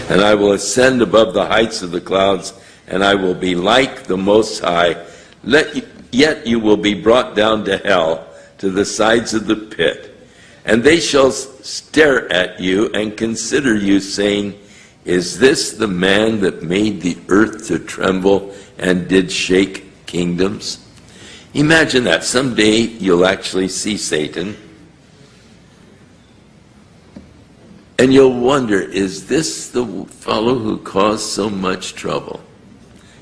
And I will ascend above the heights of the clouds, and I will be like the Most High. Yet you will be brought down to hell, to the sides of the pit. And they shall stare at you and consider you, saying, is this the man that made the earth to tremble and did shake kingdoms? Imagine that. Someday you'll actually see Satan. And you'll wonder, is this the fellow who caused so much trouble?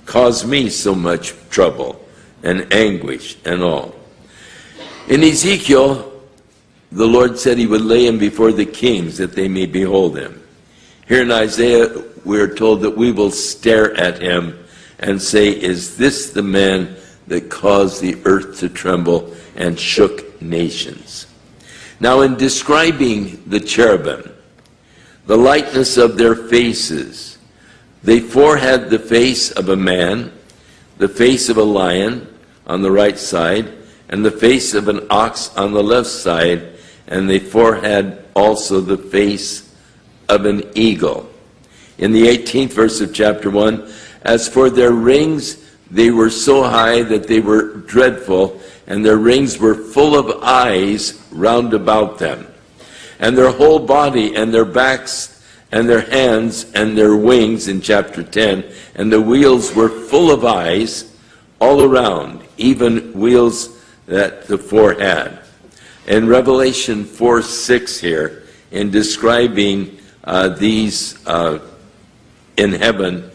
Caused me so much trouble and anguish and all. In Ezekiel, the Lord said he would lay him before the kings that they may behold him. Here in Isaiah, we are told that we will stare at him and say, is this the man that caused the earth to tremble and shook nations? Now, in describing the cherubim, the likeness of their faces, they had the face of a man, the face of a lion on the right side, and the face of an ox on the left side, and they had also the face of an eagle. In the 18th verse of chapter 1, as for their rings, they were so high that they were dreadful, and their rings were full of eyes round about them. And their whole body and their backs and their hands and their wings, in chapter 10, and the wheels were full of eyes all around, even wheels that the four had. In Revelation 4:6 here, in describing these in heaven,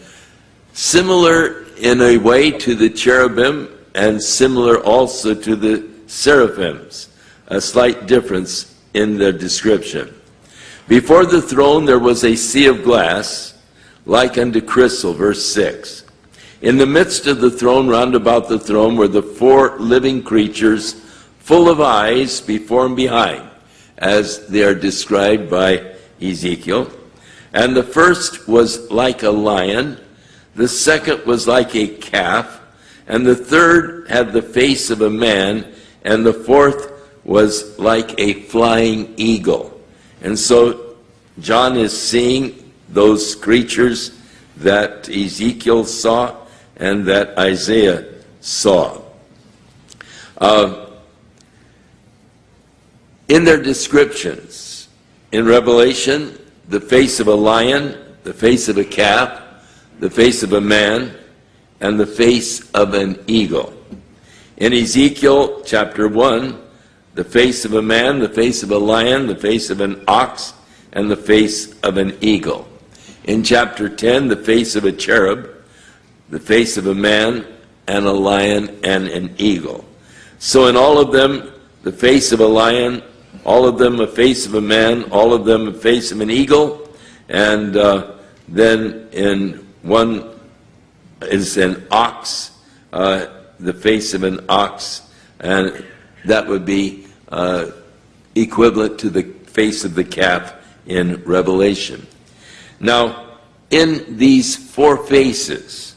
similar in a way to the cherubim and similar also to the seraphims, a slight difference in their description. Before the throne there was a sea of glass, like unto crystal, verse 6. In the midst of the throne, round about the throne, were the four living creatures, full of eyes before and behind, as they are described by Ezekiel. And the first was like a lion, the second was like a calf, and the third had the face of a man, and the fourth was like a flying eagle. And so John is seeing those creatures that Ezekiel saw and that Isaiah saw. In their descriptions, in Revelation, the face of a lion, the face of a calf, the face of a man, and the face of an eagle. In Ezekiel chapter 1, the face of a man, the face of a lion, the face of an ox, and the face of an eagle. In chapter 10, the face of a cherub, the face of a man, and a lion, and an eagle. So in all of them, the face of a lion, all of them a face of a man, all of them a face of an eagle, and then in one is an ox, the face of an ox, and that would be equivalent to the face of the calf in Revelation. Now, in these four faces,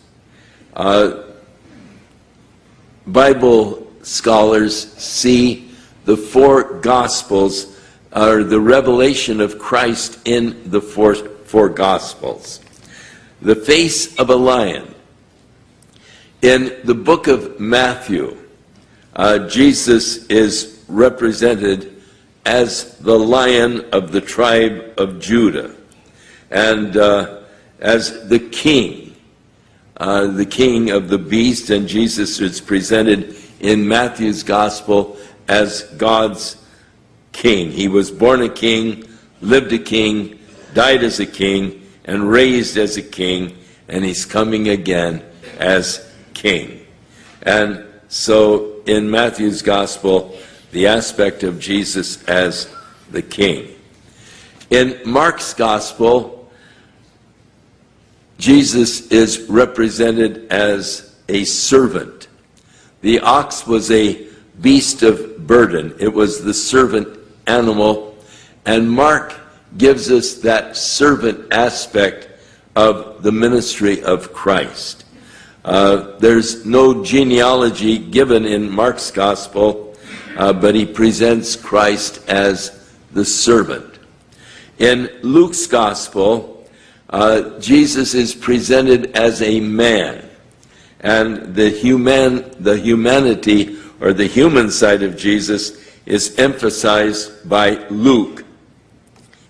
Bible scholars see the four Gospels are the revelation of Christ in the four Gospels. The face of a lion. In the book of Matthew, Jesus is represented as the Lion of the tribe of Judah, and as the king of the beast, and Jesus is presented in Matthew's gospel as God's king. He was born a king, lived a king, died as a king, and raised as a king, and he's coming again as king. And so in Matthew's gospel, the aspect of Jesus as the king. In Mark's gospel, Jesus is represented as a servant. The ox was a beast of burden. It was the servant animal. And Mark gives us that servant aspect of the ministry of Christ. There's no genealogy given in Mark's gospel, but he presents Christ as the servant. In Luke's gospel, Jesus is presented as a man, and the humanity or the human side of Jesus is emphasized by Luke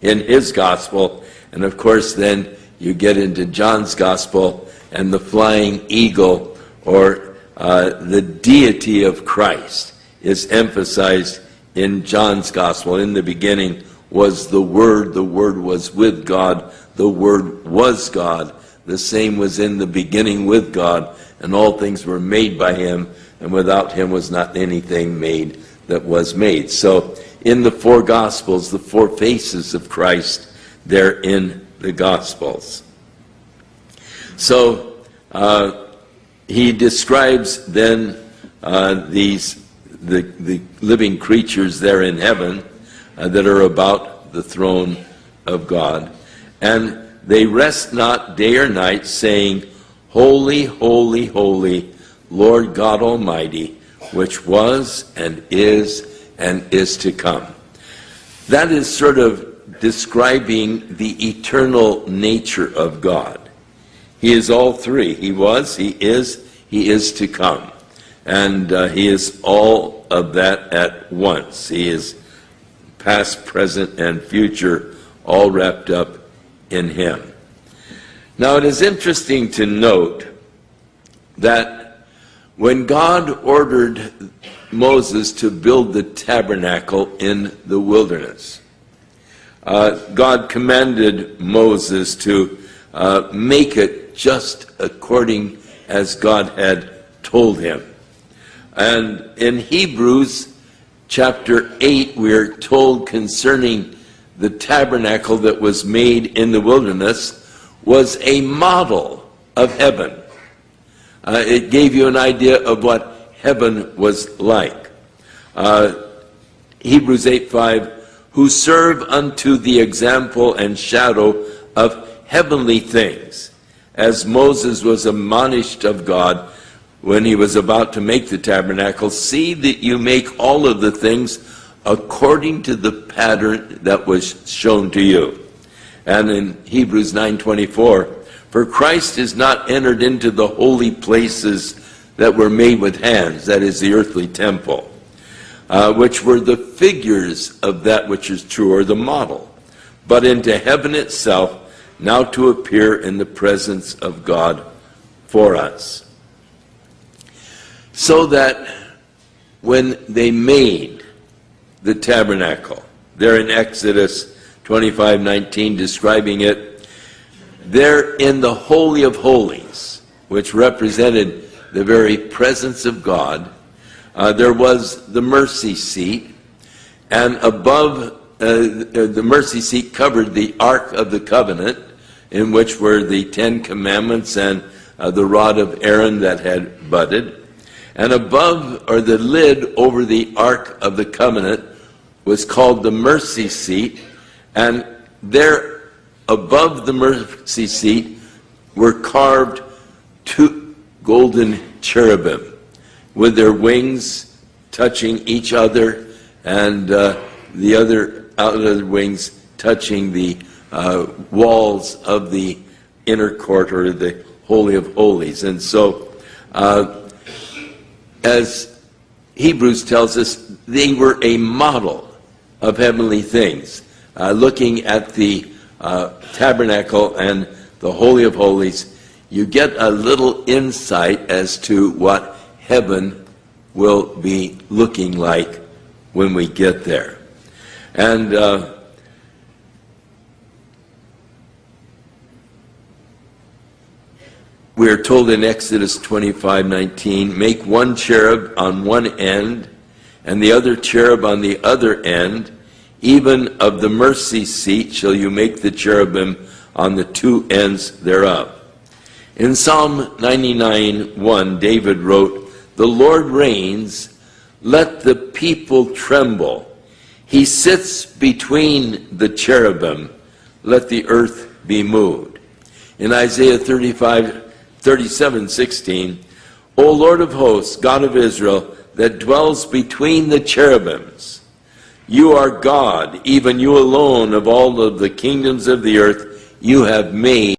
in his gospel. And of course then you get into John's gospel, and the flying eagle, or the deity of Christ, is emphasized in John's gospel. In the beginning was the Word was with God, the Word was God, the same was in the beginning with God, and all things were made by him, and without him was not anything made that was made. So in the four gospels, the four faces of Christ, they're in the gospels. So he describes then the living creatures there in heaven that are about the throne of God. And they rest not day or night, saying, Holy, holy, holy, Lord God Almighty, which was and is to come. That is sort of describing the eternal nature of God. He is all three. He was, he is to come. And he is all of that at once. He is past, present, and future, all wrapped up in him. Now it is interesting to note that when God ordered Moses to build the tabernacle in the wilderness, God commanded Moses to make it just according as God had told him. And in Hebrews chapter 8, we are told concerning the tabernacle that was made in the wilderness was a model of heaven. It gave you an idea of what heaven was like. Hebrews 8:5, who serve unto the example and shadow of heavenly things, as Moses was admonished of God when he was about to make the tabernacle, see that you make all of the things according to the pattern that was shown to you. And in Hebrews 9:24, for Christ is not entered into the holy places that were made with hands, that is the earthly temple, which were the figures of that which is true, or the model, but into heaven itself, now to appear in the presence of God for us. So that when they made the tabernacle, there in Exodus 25:19, describing it, there in the Holy of Holies, which represented the very presence of God, there was the mercy seat, and above the mercy seat covered the Ark of the Covenant, in which were the Ten Commandments and the rod of Aaron that had budded. And above, or the lid over the Ark of the Covenant, was called the mercy seat. And there above the mercy seat were carved two golden cherubim with their wings touching each other, and the other outer wings touching the walls of the inner court, or the Holy of Holies. And so as Hebrews tells us, they were a model of heavenly things. Looking at the tabernacle and the Holy of Holies, you get a little insight as to what heaven will be looking like when we get there. And we are told in Exodus 25:19, make one cherub on one end, and the other cherub on the other end. Even of the mercy seat shall you make the cherubim on the two ends thereof. In Psalm 99:1, David wrote, the Lord reigns, let the people tremble. He sits between the cherubim, let the earth be moved. In Isaiah 37:16, O Lord of hosts, God of Israel, that dwells between the cherubims, you are God, even you alone of all of the kingdoms of the earth, you have made